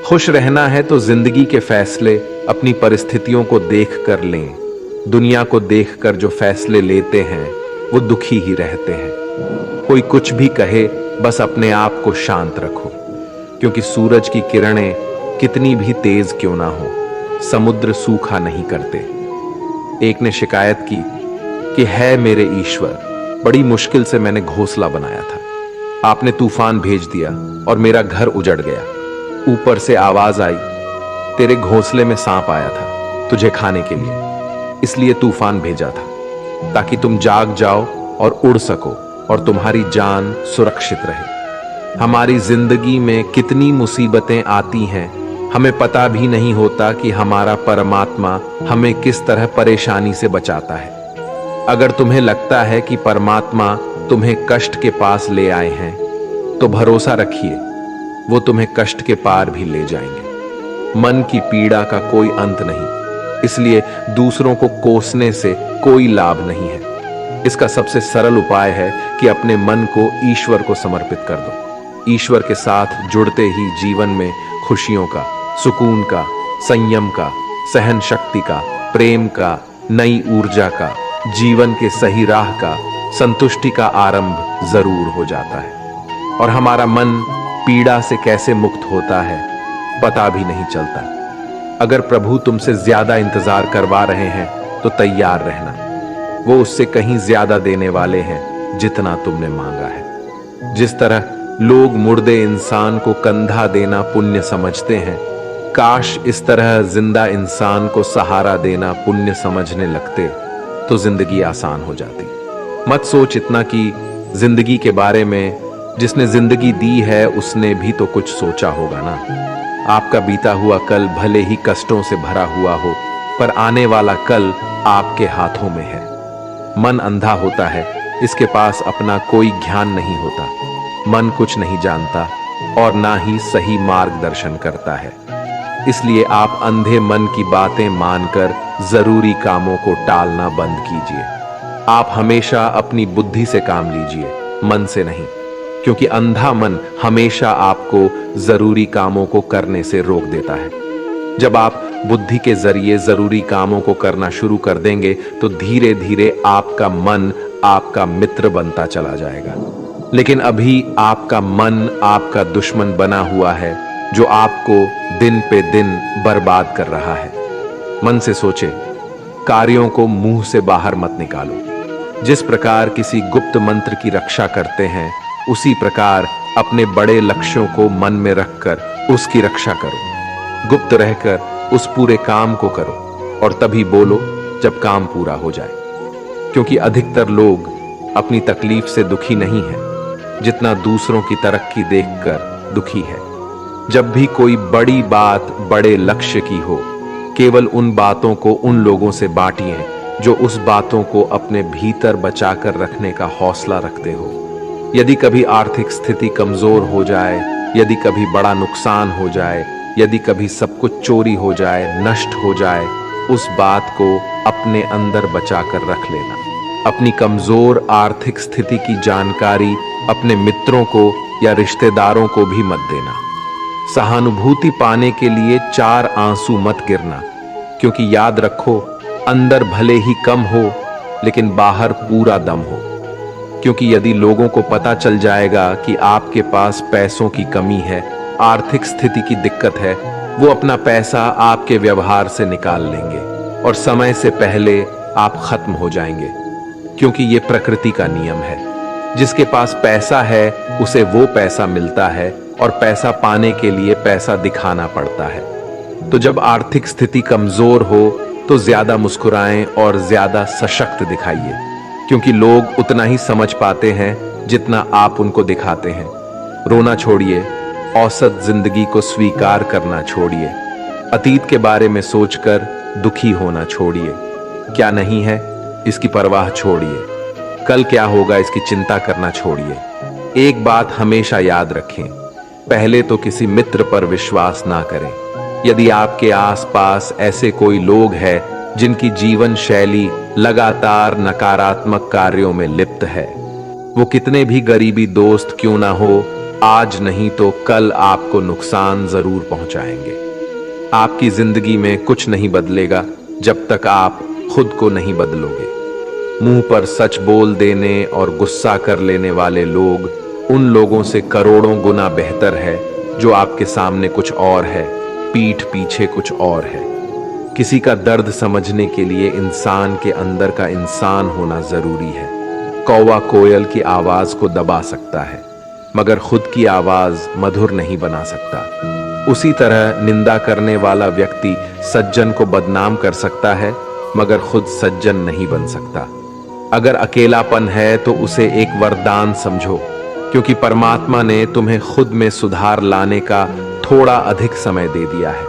खुश रहना है तो जिंदगी के फैसले अपनी परिस्थितियों को देख कर लें। दुनिया को देखकर जो फैसले लेते हैं वो दुखी ही रहते हैं। कोई कुछ भी कहे, बस अपने आप को शांत रखो, क्योंकि सूरज की किरणें कितनी भी तेज क्यों ना हो, समुद्र सूखा नहीं करते। एक ने शिकायत की कि है मेरे ईश्वर, बड़ी मुश्किल से मैंने घोंसला बनाया था, आपने तूफान भेज दिया और मेरा घर उजड़ गया। ऊपर से आवाज आई, तेरे घोंसले में सांप आया था तुझे खाने के लिए, इसलिए तूफान भेजा था ताकि तुम जाग जाओ और उड़ सको और तुम्हारी जान सुरक्षित रहे। हमारी जिंदगी में कितनी मुसीबतें आती हैं, हमें पता भी नहीं होता कि हमारा परमात्मा हमें किस तरह परेशानी से बचाता है। अगर तुम्हें लगता है कि परमात्मा तुम्हें कष्ट के पास ले आए हैं, तो भरोसा रखिए वो तुम्हें कष्ट के पार भी ले जाएंगे। मन की पीड़ा का कोई अंत नहीं, इसलिए दूसरों को कोसने से कोई लाभ नहीं है। इसका सबसे सरल उपाय है कि अपने मन को ईश्वर को समर्पित कर दो। ईश्वर के साथ जुड़ते ही जीवन में खुशियों का, सुकून का, संयम का, सहन शक्ति का, प्रेम का, नई ऊर्जा का, जीवन के सही राह का, संतुष्टि का आरंभ जरूर हो जाता है। और हमारा मन पीड़ा से कैसे मुक्त होता है पता भी नहीं चलता। अगर प्रभु तुमसे ज्यादा इंतजार करवा रहे हैं तो तैयार रहना, वो उससे कहीं ज्यादा देने वाले हैं जितना तुमने मांगा है। जिस तरह लोग मुर्दे इंसान को कंधा देना पुण्य समझते हैं, काश इस तरह जिंदा इंसान को सहारा देना पुण्य समझने लगते तो जिंदगी आसान हो जाती। मत सोच इतना कि जिंदगी के बारे में, जिसने जिंदगी दी है उसने भी तो कुछ सोचा होगा ना। आपका बीता हुआ कल भले ही कष्टों से भरा हुआ हो, पर आने वाला कल आपके हाथों में है। मन अंधा होता है, इसके पास अपना कोई ज्ञान नहीं होता। मन कुछ नहीं जानता और ना ही सही मार्गदर्शन करता है। इसलिए आप अंधे मन की बातें मानकर जरूरी कामों को टालना बंद कीजिए। आप हमेशा अपनी बुद्धि से काम लीजिए, मन से नहीं, क्योंकि अंधा मन हमेशा आपको जरूरी कामों को करने से रोक देता है। जब आप बुद्धि के जरिए जरूरी कामों को करना शुरू कर देंगे तो धीरे धीरे आपका मन आपका मित्र बनता चला जाएगा। लेकिन अभी आपका मन आपका दुश्मन बना हुआ है, जो आपको दिन पे दिन बर्बाद कर रहा है। मन से सोचे, कार्यों को मुंह से बाहर मत निकालो। जिस प्रकार किसी गुप्त मंत्र की रक्षा करते हैं, उसी प्रकार अपने बड़े लक्ष्यों को मन में रखकर उसकी रक्षा करो। गुप्त रहकर उस पूरे काम को करो और तभी बोलो जब काम पूरा हो जाए। क्योंकि अधिकतर लोग अपनी तकलीफ से दुखी नहीं है जितना दूसरों की तरक्की देखकर दुखी है। जब भी कोई बड़ी बात बड़े लक्ष्य की हो, केवल उन बातों को उन लोगों से बांटिए जो उस बातों को अपने भीतर बचाकर रखने का हौसला रखते हो। यदि कभी आर्थिक स्थिति कमजोर हो जाए, यदि कभी बड़ा नुकसान हो जाए, यदि कभी सब कुछ चोरी हो जाए, नष्ट हो जाए, उस बात को अपने अंदर बचाकर रख लेना। अपनी कमजोर आर्थिक स्थिति की जानकारी अपने मित्रों को या रिश्तेदारों को भी मत देना। सहानुभूति पाने के लिए 4 आंसू मत गिरना, क्योंकि याद रखो, अंदर भले ही कम हो लेकिन बाहर पूरा दम हो। क्योंकि यदि लोगों को पता चल जाएगा कि आपके पास पैसों की कमी है, आर्थिक स्थिति की दिक्कत है, वो अपना पैसा आपके व्यवहार से निकाल लेंगे और समय से पहले आप खत्म हो जाएंगे। क्योंकि ये प्रकृति का नियम है, जिसके पास पैसा है उसे वो पैसा मिलता है और पैसा पाने के लिए पैसा दिखाना पड़ता है। तो जब आर्थिक स्थिति कमजोर हो तो ज्यादा मुस्कुराएं और ज्यादा सशक्त दिखाइए, क्योंकि लोग उतना ही समझ पाते हैं जितना आप उनको दिखाते हैं। रोना छोड़िए, औसत जिंदगी को स्वीकार करना छोड़िए, अतीत के बारे में सोचकर दुखी होना छोड़िए। क्या नहीं है इसकी परवाह छोड़िए, कल क्या होगा इसकी चिंता करना छोड़िए। एक बात हमेशा याद रखें, पहले तो किसी मित्र पर विश्वास ना करें। यदि आपके आसपास ऐसे कोई लोग हैं जिनकी जीवन शैली लगातार नकारात्मक कार्यों में लिप्त है, वो कितने भी गरीबी दोस्त क्यों ना हो, आज नहीं तो कल आपको नुकसान जरूर पहुंचाएंगे। आपकी जिंदगी में कुछ नहीं बदलेगा जब तक आप खुद को नहीं बदलोगे। मुंह पर सच बोल देने और गुस्सा कर लेने वाले लोग उन लोगों से करोड़ों गुना बेहतर है जो आपके सामने कुछ और है, पीठ पीछे कुछ और है। किसी का दर्द समझने के लिए इंसान के अंदर का इंसान होना जरूरी है। कौवा कोयल की आवाज को दबा सकता है मगर खुद की आवाज मधुर नहीं बना सकता। उसी तरह निंदा करने वाला व्यक्ति सज्जन को बदनाम कर सकता है मगर खुद सज्जन नहीं बन सकता। अगर अकेलापन है तो उसे एक वरदान समझो, क्योंकि परमात्मा ने तुम्हें खुद में सुधार लाने का थोड़ा अधिक समय दे दिया है।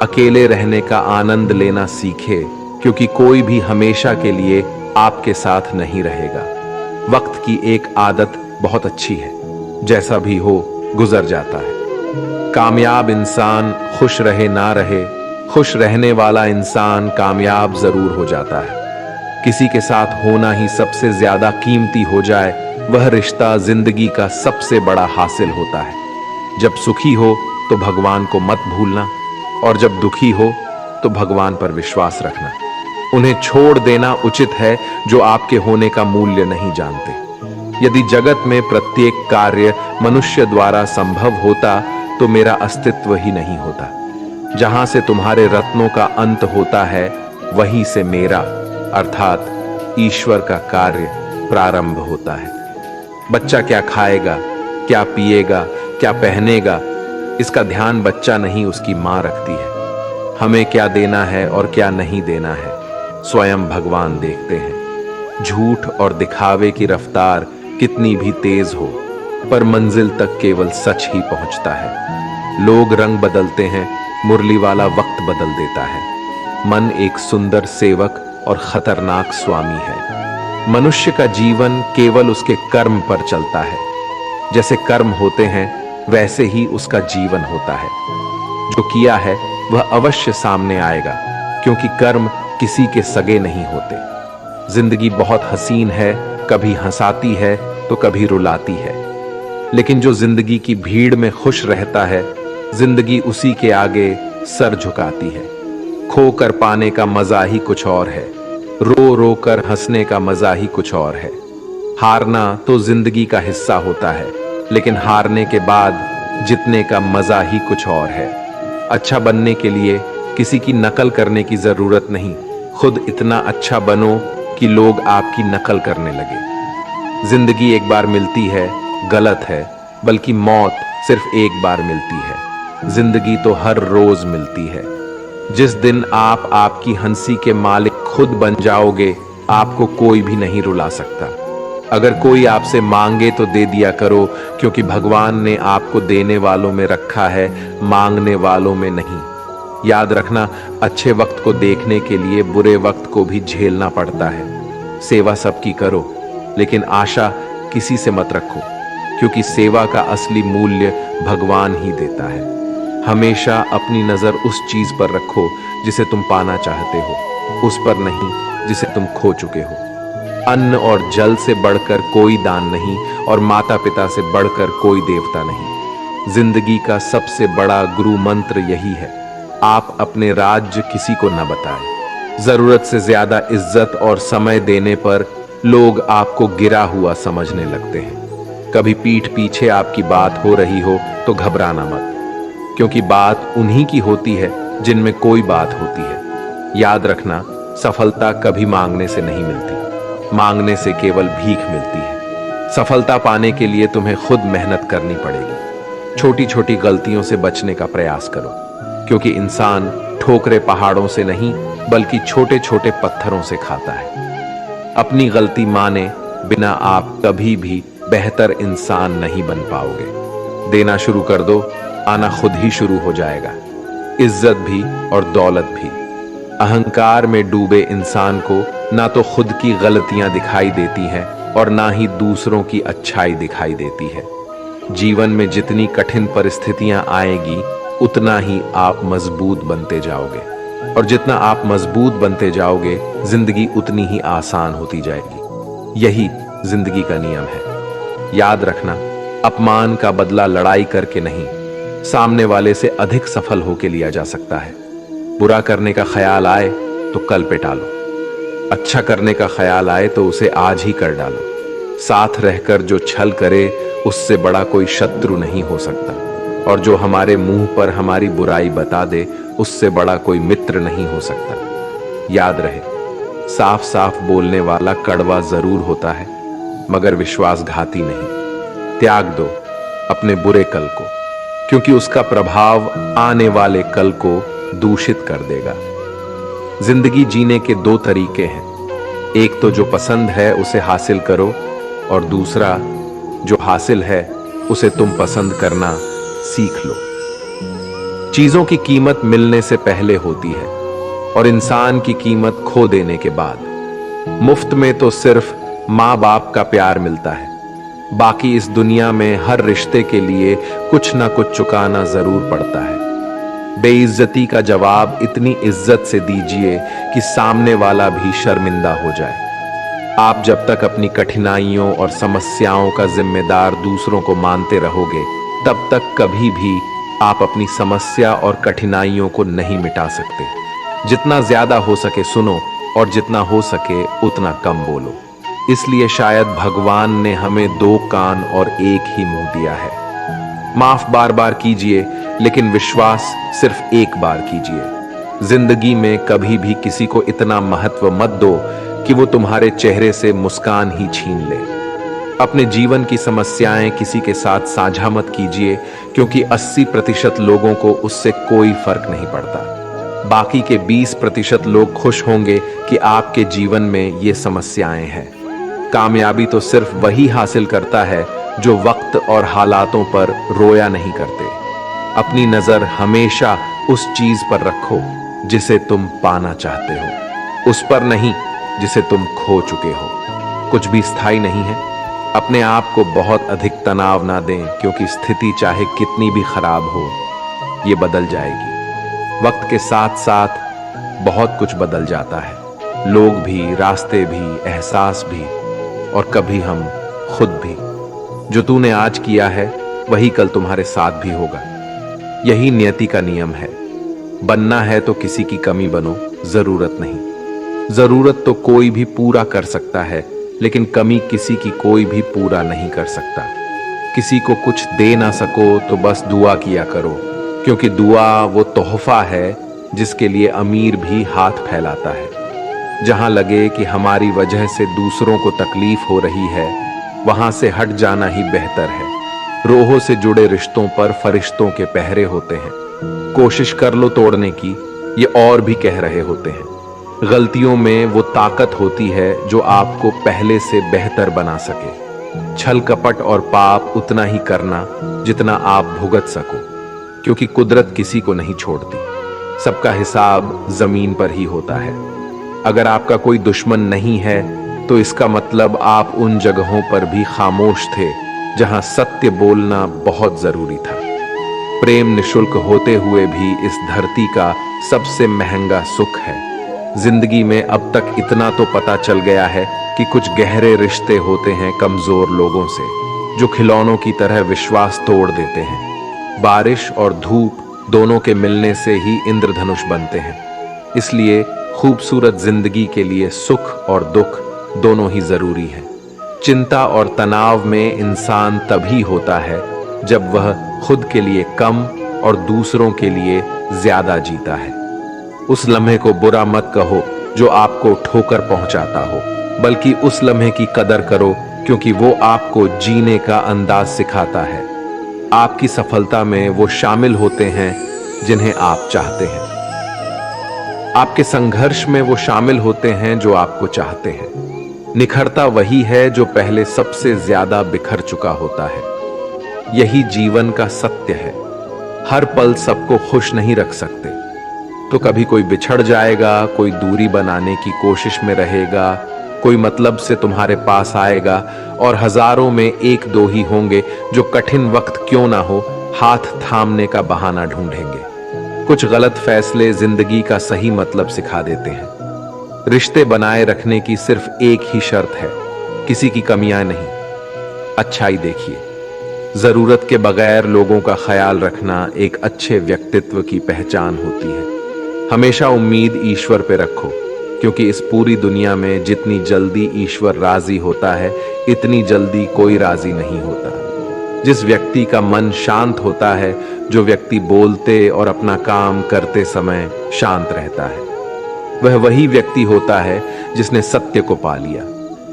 अकेले रहने का आनंद लेना सीखे, क्योंकि कोई भी हमेशा के लिए आपके साथ नहीं रहेगा। वक्त की एक आदत बहुत अच्छी है, जैसा भी हो गुजर जाता है। कामयाब इंसान खुश रहे ना रहे, खुश रहने वाला इंसान कामयाब जरूर हो जाता है। किसी के साथ होना ही सबसे ज्यादा कीमती हो जाए, वह रिश्ता जिंदगी का सबसे बड़ा हासिल होता है। जब सुखी हो तो भगवान को मत भूलना, और जब दुखी हो तो भगवान पर विश्वास रखना। उन्हें छोड़ देना उचित है जो आपके होने का मूल्य नहीं जानते। यदि जगत में प्रत्येक कार्य मनुष्य द्वारा संभव होता तो मेरा अस्तित्व ही नहीं होता। जहां से तुम्हारे रत्नों का अंत होता है वहीं से मेरा अर्थात ईश्वर का कार्य प्रारंभ होता है। बच्चा क्या खाएगा, क्या पिएगा, क्या पहनेगा, इसका ध्यान बच्चा नहीं उसकी मां रखती है। हमें क्या देना है और क्या नहीं देना है स्वयं भगवान देखते हैं। झूठ और दिखावे की रफ्तार कितनी भी तेज हो, पर मंजिल तक केवल सच ही पहुंचता है। लोग रंग बदलते हैं, मुरली वाला वक्त बदल देता है। मन एक सुंदर सेवक और खतरनाक स्वामी है। मनुष्य का जीवन केवल उसके कर्म पर चलता है। जैसे कर्म होते हैं वैसे ही उसका जीवन होता है। जो किया है वह अवश्य सामने आएगा, क्योंकि कर्म किसी के सगे नहीं होते। जिंदगी बहुत हसीन है, कभी हंसाती है तो कभी रुलाती है, लेकिन जो जिंदगी की भीड़ में खुश रहता है, जिंदगी उसी के आगे सर झुकाती है। खोकर पाने का मजा ही कुछ और है, रो रो कर हंसने का मजा ही कुछ और है। हारना तो जिंदगी का हिस्सा होता है, लेकिन हारने के बाद जीतने का मजा ही कुछ और है। अच्छा बनने के लिए किसी की नकल करने की जरूरत नहीं, खुद इतना अच्छा बनो कि लोग आपकी नकल करने लगे। जिंदगी एक बार मिलती है गलत है, बल्कि मौत सिर्फ एक बार मिलती है। जिंदगी तो हर रोज मिलती है। जिस दिन आप आपकी हंसी के मालिक खुद बन जाओगे, आपको कोई भी नहीं रुला सकता। अगर कोई आपसे मांगे तो दे दिया करो, क्योंकि भगवान ने आपको देने वालों में रखा है, मांगने वालों में नहीं। याद रखना, अच्छे वक्त को देखने के लिए बुरे वक्त को भी झेलना पड़ता है। सेवा सबकी करो, लेकिन आशा किसी से मत रखो, क्योंकि सेवा का असली मूल्य भगवान ही देता है। हमेशा अपनी नजर उस चीज पर रखो जिसे तुम पाना चाहते हो, उस पर नहीं जिसे तुम खो चुके हो। अन्न और जल से बढ़कर कोई दान नहीं, और माता पिता से बढ़कर कोई देवता नहीं। जिंदगी का सबसे बड़ा गुरु मंत्र यही है, आप अपने राज्य किसी को न बताएं। जरूरत से ज्यादा इज्जत और समय देने पर लोग आपको गिरा हुआ समझने लगते हैं। कभी पीठ पीछे आपकी बात हो रही हो तो घबराना मत, क्योंकि बात उन्हीं की होती है जिनमें कोई बात होती है। याद रखना, सफलता कभी मांगने से नहीं मिलती, मांगने से केवल भीख मिलती है। सफलता पाने के लिए तुम्हें खुद मेहनत करनी पड़ेगी। छोटी छोटी गलतियों से बचने का प्रयास करो, क्योंकि इंसान ठोकरे पहाड़ों से नहीं बल्कि छोटे छोटे पत्थरों से खाता है। अपनी गलती माने बिना आप कभी भी बेहतर इंसान नहीं बन पाओगे। देना शुरू कर दो, आना खुद ही शुरू हो जाएगा, इज्जत भी और दौलत भी। अहंकार में डूबे इंसान को ना तो खुद की गलतियां दिखाई देती हैं और ना ही दूसरों की अच्छाई दिखाई देती है। जीवन में जितनी कठिन परिस्थितियां आएगी उतना ही आप मजबूत बनते जाओगे, और जितना आप मजबूत बनते जाओगे जिंदगी उतनी ही आसान होती जाएगी। यही जिंदगी का नियम है। याद रखना, अपमान का बदला लड़ाई करके नहीं, सामने वाले से अधिक सफल होके लिया जा सकता है। बुरा करने का ख्याल आए तो कल पे टालो, अच्छा करने का ख्याल आए तो उसे आज ही कर डालो। साथ रहकर जो छल करे उससे बड़ा कोई शत्रु नहीं हो सकता, और जो हमारे मुंह पर हमारी बुराई बता दे उससे बड़ा कोई मित्र नहीं हो सकता। याद रहे, साफ साफ बोलने वाला कड़वा जरूर होता है मगर विश्वासघाती नहीं। त्याग दो अपने बुरे कल को, क्योंकि उसका प्रभाव आने वाले कल को दूषित कर देगा। जिंदगी जीने के दो तरीके हैं, एक तो जो पसंद है उसे हासिल करो, और दूसरा जो हासिल है उसे तुम पसंद करना सीख लो। चीजों की कीमत मिलने से पहले होती है और इंसान की कीमत खो देने के बाद। मुफ्त में तो सिर्फ माँ बाप का प्यार मिलता है, बाकी इस दुनिया में हर रिश्ते के लिए कुछ ना कुछ चुकाना जरूर पड़ता है। बेइज्जती का जवाब इतनी इज्जत से दीजिए कि सामने वाला भी शर्मिंदा हो जाए। आप जब तक अपनी कठिनाइयों और समस्याओं का जिम्मेदार दूसरों को मानते रहोगे, तब तक कभी भी आप अपनी समस्या और कठिनाइयों को नहीं मिटा सकते। जितना ज्यादा हो सके सुनो, और जितना हो सके उतना कम बोलो। इसलिए शायद भगवान ने हमें दो कान और एक ही मुंह दिया है। माफ बार बार कीजिए, लेकिन विश्वास सिर्फ एक बार कीजिए। जिंदगी में कभी भी किसी को इतना महत्व मत दो कि वो तुम्हारे चेहरे से मुस्कान ही छीन ले। अपने जीवन की समस्याएं किसी के साथ साझा मत कीजिए, क्योंकि 80% लोगों को उससे कोई फर्क नहीं पड़ता। बाकी के 20% लोग खुश होंगे कि आपके जीवन में ये समस्याएं हैं। कामयाबी तो सिर्फ वही हासिल करता है जो वक्त और हालातों पर रोया नहीं करते। अपनी नजर हमेशा उस चीज पर रखो जिसे तुम पाना चाहते हो, उस पर नहीं जिसे तुम खो चुके हो। कुछ भी स्थायी नहीं है। अपने आप को बहुत अधिक तनाव ना दें, क्योंकि स्थिति चाहे कितनी भी खराब हो, ये बदल जाएगी। वक्त के साथ साथ बहुत कुछ बदल जाता है, लोग भी, रास्ते भी, एहसास भी, और कभी हम खुद भी। जो तूने आज किया है वही कल तुम्हारे साथ भी होगा। यही नियति का नियम है। बनना है तो किसी की कमी बनो, जरूरत नहीं। जरूरत तो कोई भी पूरा कर सकता है, लेकिन कमी किसी की कोई भी पूरा नहीं कर सकता। किसी को कुछ दे ना सको तो बस दुआ किया करो, क्योंकि दुआ वो तोहफा है जिसके लिए अमीर भी हाथ फैलाता है। जहां लगे कि हमारी वजह से दूसरों को तकलीफ हो रही है, वहां से हट जाना ही बेहतर है। रोहों से जुड़े रिश्तों पर फरिश्तों के पहरे होते हैं। कोशिश कर लो तोड़ने की, ये और भी कह रहे होते हैं। गलतियों में वो ताकत होती है जो आपको पहले से बेहतर बना सके। छल कपट और पाप उतना ही करना जितना आप भुगत सको, क्योंकि कुदरत किसी को नहीं छोड़ती। सबका हिसाब जमीन पर ही होता है। अगर आपका कोई दुश्मन नहीं है तो इसका मतलब आप उन जगहों पर भी खामोश थे जहां सत्य बोलना बहुत जरूरी था। प्रेम निशुल्क होते हुए भी इस धरती का सबसे महंगा सुख है। जिंदगी में अब तक इतना तो पता चल गया है कि कुछ गहरे रिश्ते होते हैं कमजोर लोगों से, जो खिलौनों की तरह विश्वास तोड़ देते हैं। बारिश और धूप दोनों के मिलने से ही इंद्रधनुष बनते हैं। इसलिए खूबसूरत जिंदगी के लिए सुख और दुख दोनों ही जरूरी है। चिंता और तनाव में इंसान तभी होता है जब वह खुद के लिए कम और दूसरों के लिए ज्यादा जीता है। उस लम्हे को बुरा मत कहो जो आपको ठोकर पहुंचाता हो, बल्कि उस लम्हे की कदर करो, क्योंकि वो आपको जीने का अंदाज सिखाता है। आपकी सफलता में वो शामिल होते हैं जिन्हें आप चाहते हैं। आपके संघर्ष में वो शामिल होते हैं जो आपको चाहते हैं। निखरता वही है जो पहले सबसे ज्यादा बिखर चुका होता है। यही जीवन का सत्य है। हर पल सबको खुश नहीं रख सकते, तो कभी कोई बिछड़ जाएगा, कोई दूरी बनाने की कोशिश में रहेगा, कोई मतलब से तुम्हारे पास आएगा, और हजारों में एक दो ही होंगे जो कठिन वक्त क्यों ना हो हाथ थामने का बहाना ढूंढेंगे। कुछ गलत फैसले जिंदगी का सही मतलब सिखा देते हैं। रिश्ते बनाए रखने की सिर्फ एक ही शर्त है, किसी की कमियां नहीं, अच्छाई देखिए। जरूरत के बगैर लोगों का ख्याल रखना एक अच्छे व्यक्तित्व की पहचान होती है। हमेशा उम्मीद ईश्वर पे रखो, क्योंकि इस पूरी दुनिया में जितनी जल्दी ईश्वर राजी होता है, इतनी जल्दी कोई राजी नहीं होता। जिस व्यक्ति का मन शांत होता है, जो व्यक्ति बोलते और अपना काम करते समय शांत रहता है, वह वही व्यक्ति होता है जिसने सत्य को पा लिया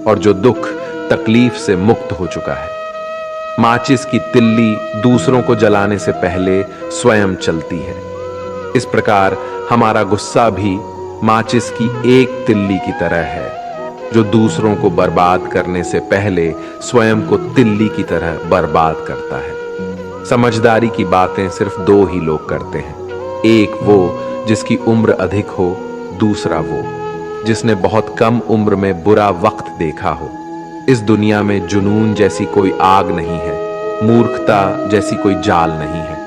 और जो दुख तकलीफ से मुक्त हो चुका है। माचिस की तिल्ली दूसरों को जलाने से पहले स्वयं चलती है। इस प्रकार हमारा गुस्सा भी माचिस की एक तिल्ली की तरह है, जो दूसरों को बर्बाद करने से पहले स्वयं को तिल्ली की तरह बर्बाद करता है। समझदारी की बातें सिर्फ दो ही लोग करते हैं, एक वो जिसकी उम्र अधिक हो, दूसरा वो जिसने बहुत कम उम्र में बुरा वक्त देखा हो। इस दुनिया में जुनून जैसी कोई आग नहीं है, मूर्खता जैसी कोई जाल नहीं है,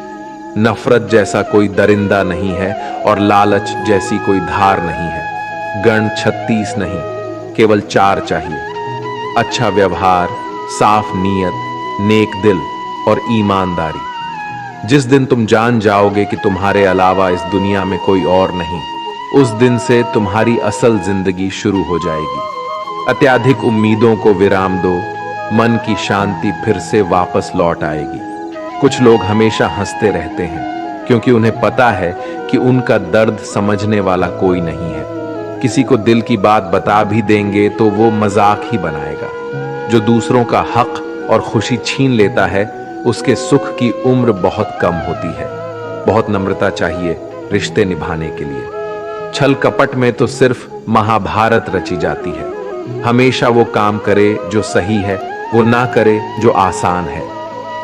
नफरत जैसा कोई दरिंदा नहीं है और लालच जैसी कोई धार नहीं है। गण 36 नहीं, केवल 4 चाहिए, अच्छा व्यवहार, साफ नीयत, नेक दिल और ईमानदारी। जिस दिन तुम जान जाओगे कि तुम्हारे अलावा इस दुनिया में कोई और नहीं, उस दिन से तुम्हारी असल जिंदगी शुरू हो जाएगी। अत्यधिक उम्मीदों को विराम दो, मन की शांति फिर से वापस लौट आएगी। कुछ लोग हमेशा हंसते रहते हैं क्योंकि उन्हें पता है कि उनका दर्द समझने वाला कोई नहीं है। किसी को दिल की बात बता भी देंगे तो वो मजाक ही बनाएगा। जो दूसरों का हक और खुशी छीन लेता है, उसके सुख की उम्र बहुत कम होती है। बहुत नम्रता चाहिए रिश्ते निभाने के लिए। छल कपट में तो सिर्फ महाभारत रची जाती है। हमेशा वो काम करे जो सही है, वो ना करे जो आसान है।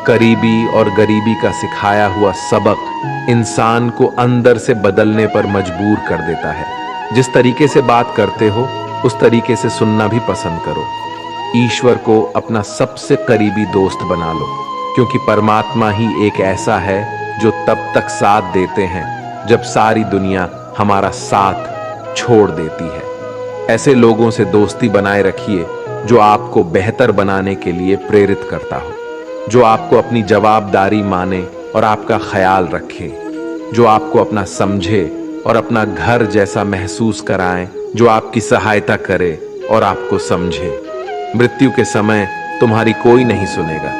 करीबी और गरीबी का सिखाया हुआ सबक इंसान को अंदर से बदलने पर मजबूर कर देता है। जिस तरीके से बात करते हो, उस तरीके से सुनना भी पसंद करो। ईश्वर को अपना सबसे करीबी दोस्त बना लो, क्योंकि परमात्मा ही एक ऐसा है जो तब तक साथ देते हैं जब सारी दुनिया हमारा साथ छोड़ देती है। ऐसे लोगों से दोस्ती बनाए रखिए जो आपको बेहतर बनाने के लिए प्रेरित करता हो, जो आपको अपनी जवाबदारी माने और आपका ख्याल रखे, जो आपको अपना समझे और अपना घर जैसा महसूस कराएं, जो आपकी सहायता करे और आपको समझे। मृत्यु के समय तुम्हारी कोई नहीं सुनेगा।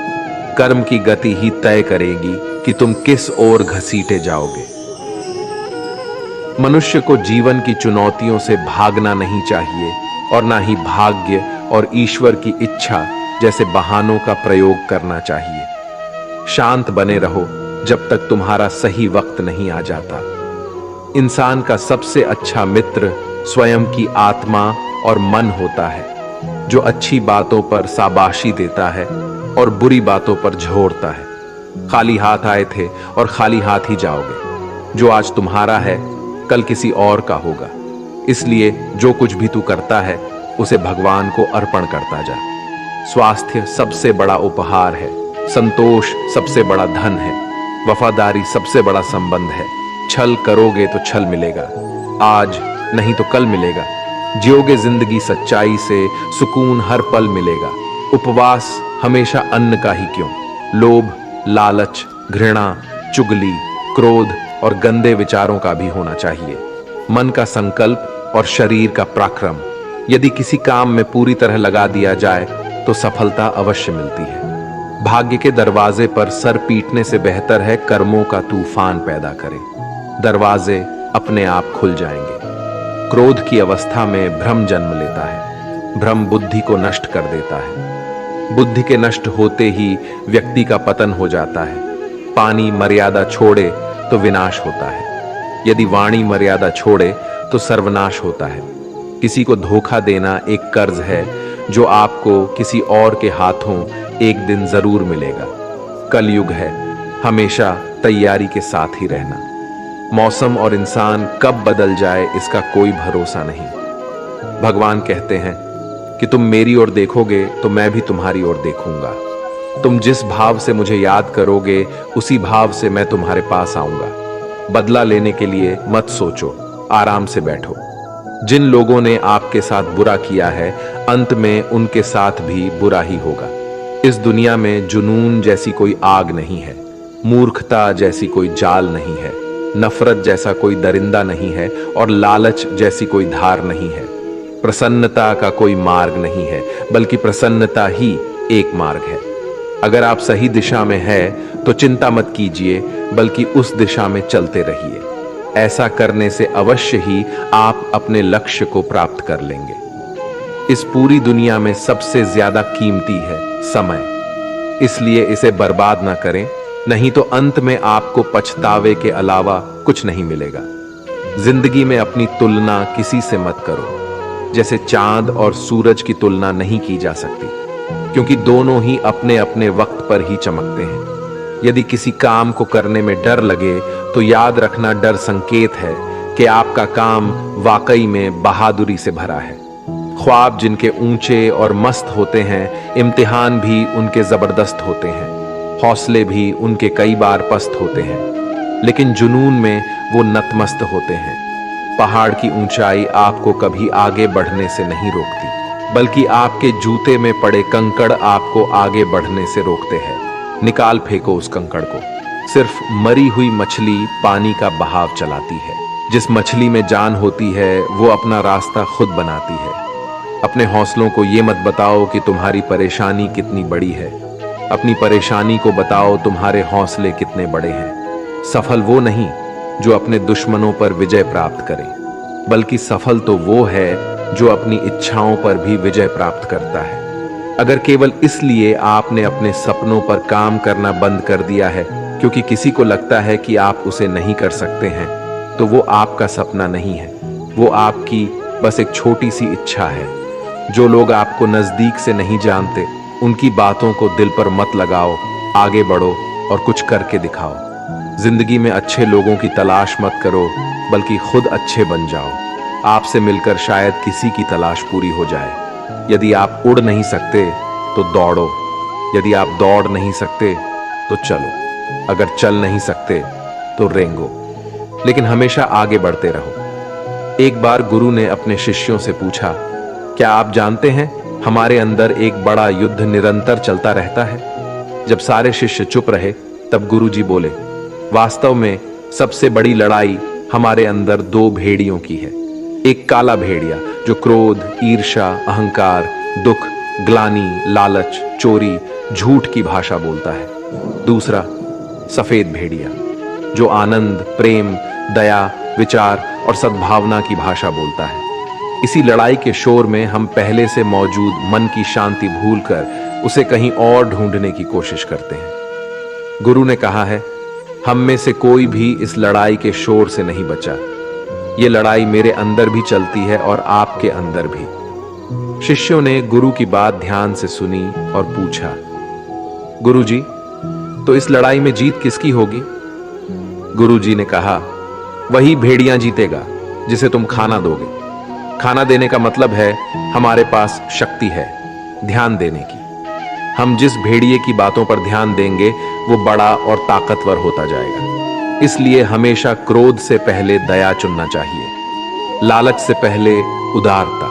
कर्म की गति ही तय करेगी कि तुम किस ओर घसीटे जाओगे। मनुष्य को जीवन की चुनौतियों से भागना नहीं चाहिए और ना ही भाग्य और ईश्वर की इच्छा जैसे बहानों का प्रयोग करना चाहिए। शांत बने रहो जब तक तुम्हारा सही वक्त नहीं आ जाता। इंसान का सबसे अच्छा मित्र स्वयं की आत्मा और मन होता है, जो अच्छी बातों पर शाबाशी देता है और बुरी बातों पर झोरता है। खाली हाथ आए थे और खाली हाथ ही जाओगे। जो आज तुम्हारा है, कल किसी और का होगा। इसलिए जो कुछ भी तू करता है, उसे भगवान को अर्पण करता जा। स्वास्थ्य सबसे बड़ा उपहार है, संतोष सबसे बड़ा धन है, वफादारी सबसे बड़ा संबंध है। छल करोगे तो छल मिलेगा, आज नहीं तो कल मिलेगा। जियोगे जिंदगी सच्चाई से, सुकून हर पल मिलेगा। उपवास हमेशा अन्न का ही क्यों, लोभ, लालच, घृणा, चुगली, क्रोध और गंदे विचारों का भी होना चाहिए। मन का संकल्प और शरीर का पराक्रम यदि किसी काम में पूरी तरह लगा दिया जाए तो सफलता अवश्य मिलती है। भाग्य के दरवाजे पर सर पीटने से बेहतर है कर्मों का तूफान पैदा करे। दरवाजे अपने आप खुल जाएंगे। क्रोध की अवस्था में भ्रम जन्म लेता है। भ्रम बुद्धि को नष्ट कर देता है। बुद्धि के नष्ट होते ही व्यक्ति का पतन हो जाता है। पानी मर्यादा छोड़े तो विनाश होता है, यदि वाणी मर्यादा छोड़े तो सर्वनाश होता है। किसी को धोखा देना एक कर्ज है जो आपको किसी और के हाथों एक दिन जरूर मिलेगा। कलयुग है, हमेशा तैयारी के साथ ही रहना। मौसम और इंसान कब बदल जाए इसका कोई भरोसा नहीं। भगवान कहते हैं कि तुम मेरी ओर देखोगे तो मैं भी तुम्हारी ओर देखूंगा। तुम जिस भाव से मुझे याद करोगे, उसी भाव से मैं तुम्हारे पास आऊंगा। बदला लेने के लिए मत सोचो, आराम से बैठो। जिन लोगों ने आपके साथ बुरा किया है, अंत में उनके साथ भी बुरा ही होगा। इस दुनिया में जुनून जैसी कोई आग नहीं है, मूर्खता जैसी कोई जाल नहीं है, नफरत जैसा कोई दरिंदा नहीं है और लालच जैसी कोई धार नहीं है। प्रसन्नता का कोई मार्ग नहीं है, बल्कि प्रसन्नता ही एक मार्ग है। अगर आप सही दिशा में हैं तो चिंता मत कीजिए, बल्कि उस दिशा में चलते रहिए। ऐसा करने से अवश्य ही आप अपने लक्ष्य को प्राप्त कर लेंगे। इस पूरी दुनिया में सबसे ज्यादा कीमती है समय, इसलिए इसे बर्बाद ना करें, नहीं तो अंत में आपको पछतावे के अलावा कुछ नहीं मिलेगा। जिंदगी में अपनी तुलना किसी से मत करो। जैसे चांद और सूरज की तुलना नहीं की जा सकती, क्योंकि दोनों ही अपने अपने वक्त पर ही चमकते हैं। यदि किसी काम को करने में डर लगे तो याद रखना, डर संकेत है कि आपका काम वाकई में बहादुरी से भरा है। ख्वाब जिनके ऊंचे और मस्त होते हैं, इम्तिहान भी उनके जबरदस्त होते हैं, हौसले भी उनके कई बार पस्त होते हैं, लेकिन जुनून में वो नतमस्त होते हैं। पहाड़ की ऊंचाई आपको कभी आगे बढ़ने से नहीं रोकती, बल्कि आपके जूते में पड़े कंकड़ आपको आगे बढ़ने से रोकते हैं। निकाल फेंको उस कंकड़ को। सिर्फ मरी हुई मछली पानी का बहाव चलाती है। जिस मछली में जान होती है वो अपना रास्ता खुद बनाती है। अपने हौसलों को ये मत बताओ कि तुम्हारी परेशानी कितनी बड़ी है, अपनी परेशानी को बताओ तुम्हारे हौसले कितने बड़े हैं। सफल वो नहीं जो अपने दुश्मनों पर विजय प्राप्त करे, बल्कि सफल तो वो है जो अपनी इच्छाओं पर भी विजय प्राप्त करता है। अगर केवल इसलिए आपने अपने सपनों पर काम करना बंद कर दिया है क्योंकि किसी को लगता है कि आप उसे नहीं कर सकते हैं, तो वो आपका सपना नहीं है, वो आपकी बस एक छोटी सी इच्छा है। जो लोग आपको नजदीक से नहीं जानते, उनकी बातों को दिल पर मत लगाओ, आगे बढ़ो और कुछ करके दिखाओ। जिंदगी में अच्छे लोगों की तलाश मत करो, बल्कि खुद अच्छे बन जाओ। आपसे मिलकर शायद किसी की तलाश पूरी हो जाए। यदि आप उड़ नहीं सकते तो दौड़ो, यदि आप दौड़ नहीं सकते तो चलो, अगर चल नहीं सकते तो रेंगो, लेकिन हमेशा आगे बढ़ते रहो। एक बार गुरु ने अपने शिष्यों से पूछा, क्या आप जानते हैं हमारे अंदर एक बड़ा युद्ध निरंतर चलता रहता है? जब सारे शिष्य चुप रहे तब गुरुजी बोले, वास्तव में सबसे बड़ी लड़ाई हमारे अंदर दो भेड़ियों की है। एक काला भेड़िया जो क्रोध, ईर्ष्या, अहंकार, दुख, ग्लानि, लालच, चोरी, झूठ की भाषा बोलता है। दूसरा सफेद भेड़िया जो आनंद, प्रेम, दया, विचार और सद्भावना की भाषा बोलता है। इसी लड़ाई के शोर में हम पहले से मौजूद मन की शांति भूलकर उसे कहीं और ढूंढने की कोशिश करते हैं। गुरु ने कहा है, हम में से कोई भी इस लड़ाई के शोर से नहीं बचा। ये लड़ाई मेरे अंदर भी चलती है और आपके अंदर भी। शिष्यों ने गुरु की बात ध्यान से सुनी और पूछा, गुरुजी, तो इस लड़ाई में जीत किसकी होगी? गुरुजी ने कहा, वही भेड़िया जीतेगा जिसे तुम खाना दोगे। खाना देने का मतलब है हमारे पास शक्ति है ध्यान देने की। हम जिस भेड़िए की बातों पर ध्यान देंगे वो बड़ा और ताकतवर होता जाएगा। इसलिए हमेशा क्रोध से पहले दया चुनना चाहिए, लालच से पहले उदारता,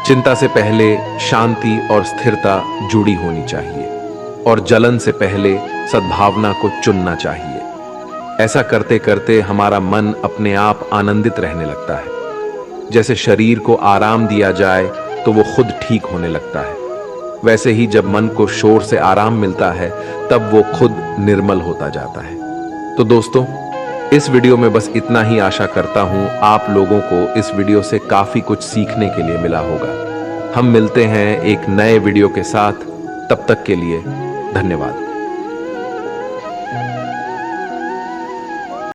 चिंता से पहले शांति और स्थिरता जुड़ी होनी चाहिए, और जलन से पहले सद्भावना को चुनना चाहिए। ऐसा करते करते हमारा मन अपने आप आनंदित रहने लगता है। जैसे शरीर को आराम दिया जाए तो वो खुद ठीक होने लगता है, वैसे ही जब मन को शोर से आराम मिलता है तब वो खुद निर्मल होता जाता है। तो दोस्तों, इस वीडियो में बस इतना ही। आशा करता हूं आप लोगों को इस वीडियो से काफी कुछ सीखने के लिए मिला होगा। हम मिलते हैं एक नए वीडियो के साथ, तब तक के लिए धन्यवाद।